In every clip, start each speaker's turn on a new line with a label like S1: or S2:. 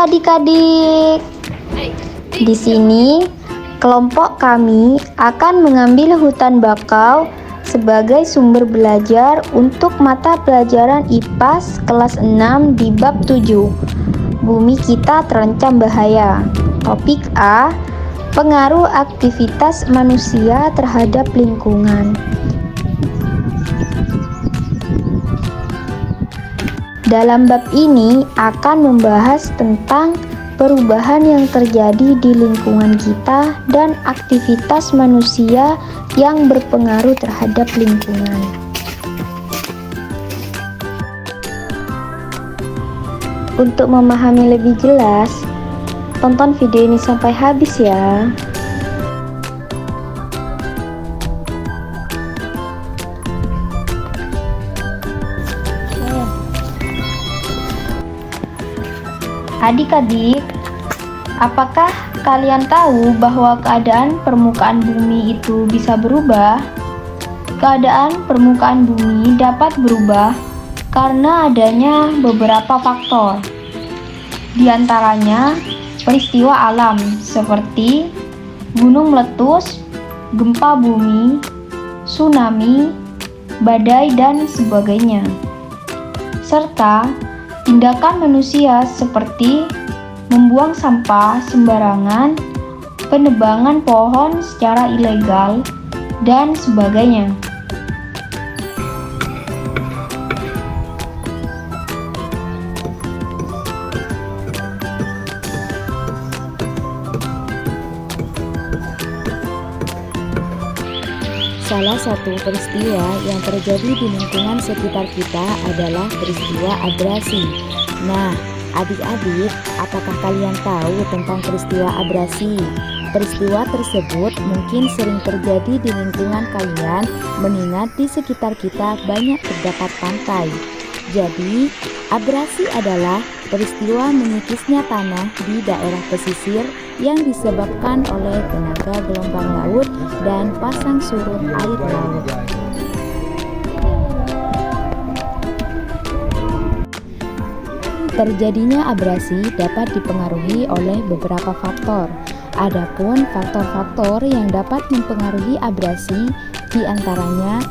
S1: adik-adik. Di sini kelompok kami akan mengambil hutan bakau sebagai sumber belajar untuk mata pelajaran IPAS kelas 6 di bab 7. Bumi kita terancam bahaya. Topik A, pengaruh aktivitas manusia terhadap lingkungan. Dalam bab ini akan membahas tentang perubahan yang terjadi di lingkungan kita dan aktivitas manusia yang berpengaruh terhadap lingkungan. Untuk memahami lebih jelas, tonton video ini sampai habis ya. Adik-adik, apakah kalian tahu bahwa keadaan permukaan bumi itu bisa berubah? Keadaan permukaan bumi dapat berubah karena adanya beberapa faktor. Di antaranya peristiwa alam seperti gunung meletus, gempa bumi, tsunami, badai, dan sebagainya. Serta tindakan manusia seperti membuang sampah sembarangan, penebangan pohon secara ilegal, dan sebagainya.
S2: Salah satu peristiwa yang terjadi di lingkungan sekitar kita adalah peristiwa abrasi. Nah, adik-adik, apakah kalian tahu tentang peristiwa abrasi? Peristiwa tersebut mungkin sering terjadi di lingkungan kalian, mengingat di sekitar kita banyak terdapat pantai. Jadi, abrasi adalah peristiwa mengikisnya tanah di daerah pesisir yang disebabkan oleh tenaga gelombang laut dan pasang surut air laut. Terjadinya abrasi dapat dipengaruhi oleh beberapa faktor. Adapun faktor-faktor yang dapat mempengaruhi abrasi diantaranya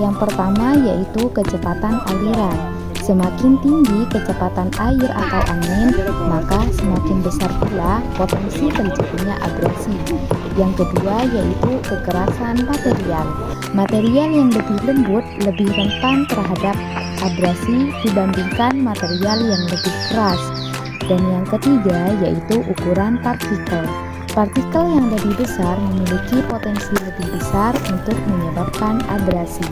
S2: yang pertama yaitu kecepatan aliran. Semakin tinggi kecepatan air atau angin, maka semakin besar pula potensi terjadinya abrasi. Yang kedua yaitu kekerasan material. Material yang lebih lembut lebih rentan terhadap abrasi dibandingkan material yang lebih keras. Dan yang ketiga yaitu ukuran partikel. Partikel yang lebih besar memiliki potensi lebih besar untuk menyebabkan abrasi.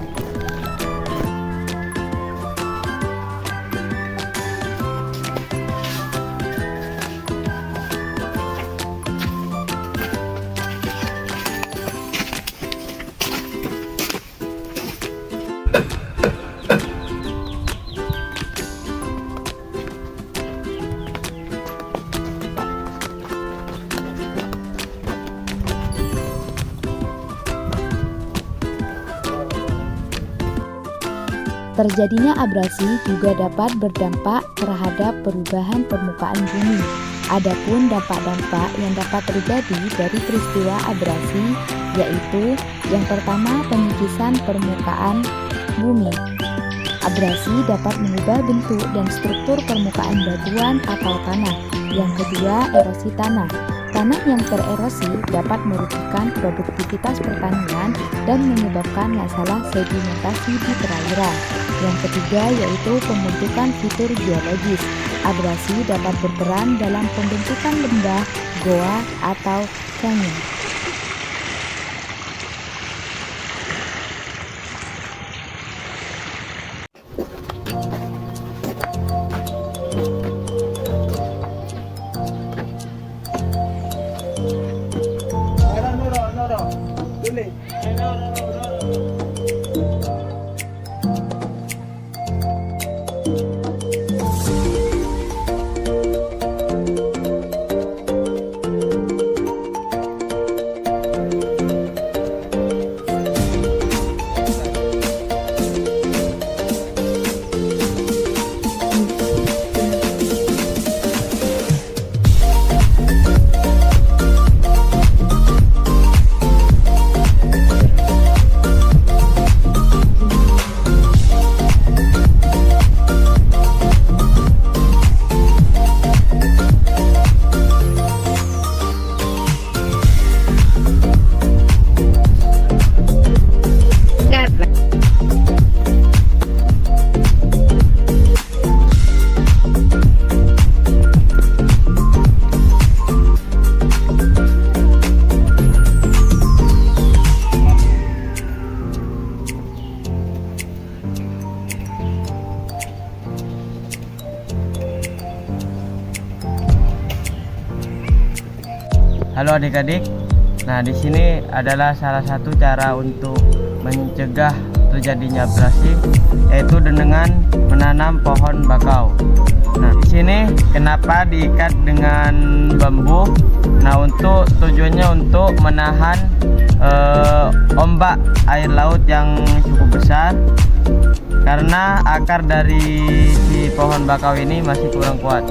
S2: Terjadinya abrasi juga dapat berdampak terhadap perubahan permukaan bumi. Adapun dampak-dampak yang dapat terjadi dari peristiwa abrasi yaitu yang pertama penyikisan permukaan bumi. Abrasi dapat mengubah bentuk dan struktur permukaan batuan atau tanah. Yang kedua, erosi tanah. Tanah yang tererosi dapat merugikan produktivitas pertanian dan menyebabkan masalah sedimentasi di perairan. Yang ketiga yaitu pembentukan fitur geologis. Abrasi dapat berperan dalam pembentukan lembah, goa, atau canyon.
S3: Halo adik-adik. Nah, di sini adalah salah satu cara untuk mencegah terjadinya abrasi, yaitu dengan menanam pohon bakau. Nah, di sini kenapa diikat dengan bambu? Nah, tujuannya untuk menahan ombak air laut yang cukup besar, karena akar dari si pohon bakau ini masih kurang kuat.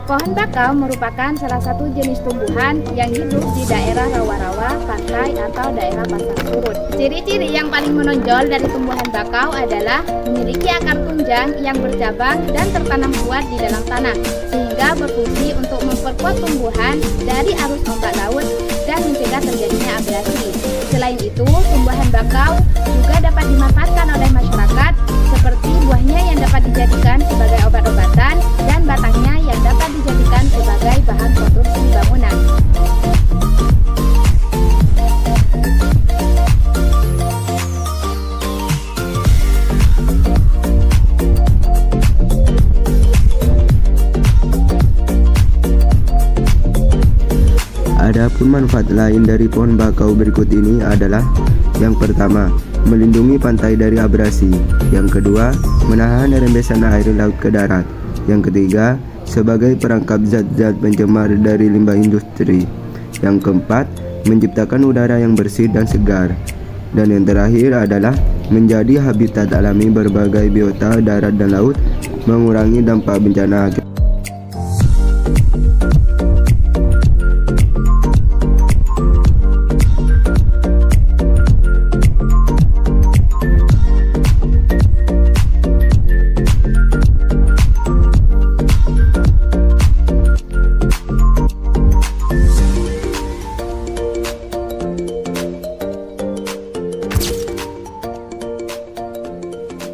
S2: Pohon bakau merupakan salah satu jenis tumbuhan yang hidup di daerah rawa-rawa, pantai, atau daerah pasang surut. Ciri-ciri yang paling menonjol dari tumbuhan bakau adalah memiliki akar tunjang yang bercabang dan tertanam kuat di dalam tanah, sehingga berfungsi untuk memperkuat tumbuhan dari arus ombak laut dan mencegah terjadinya abrasi. Selain itu, tumbuhan bakau juga dapat dimanfaatkan oleh masyarakat, seperti buahnya yang dapat dijadikan sebagai obat-obatan dan batangnya yang dapat dijadikan sebagai bahan konstruksi bangunan.
S4: Adapun manfaat lain dari pohon bakau berikut ini adalah: yang pertama, melindungi pantai dari abrasi; yang kedua, menahan rembesan air laut ke darat; yang ketiga, sebagai perangkap zat-zat pencemar dari limbah industri; yang keempat, menciptakan udara yang bersih dan segar; dan yang terakhir adalah menjadi habitat alami berbagai biota darat dan laut, mengurangi dampak bencana.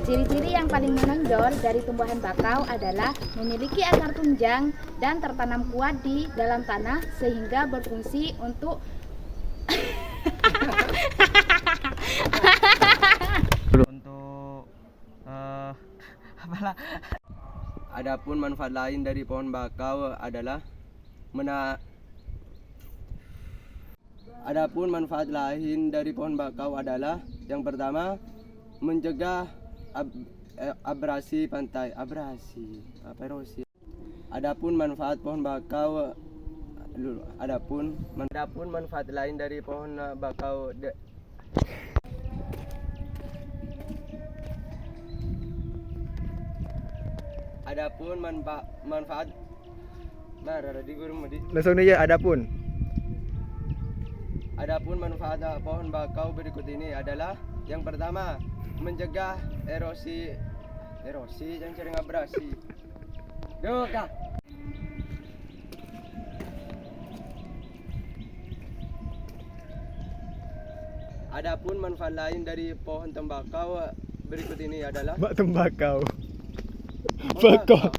S2: Ciri-ciri yang paling menonjol dari tumbuhan bakau adalah memiliki akar tunjang dan tertanam kuat di dalam tanah, sehingga berfungsi untuk
S4: Adapun manfaat lain dari pohon bakau adalah yang pertama, mencegah abrasi pantai. Erosi. Adapun manfaat pohon bakau adapun manfaat lain dari pohon bakau Adapun manfaat Adapun manfaat pohon bakau berikut ini adalah: yang pertama, mencegah erosi dan sering abrasi. Doka. Adapun manfaat lain dari pohon tembakau berikut ini adalah:
S5: tembakau.
S4: tembakau.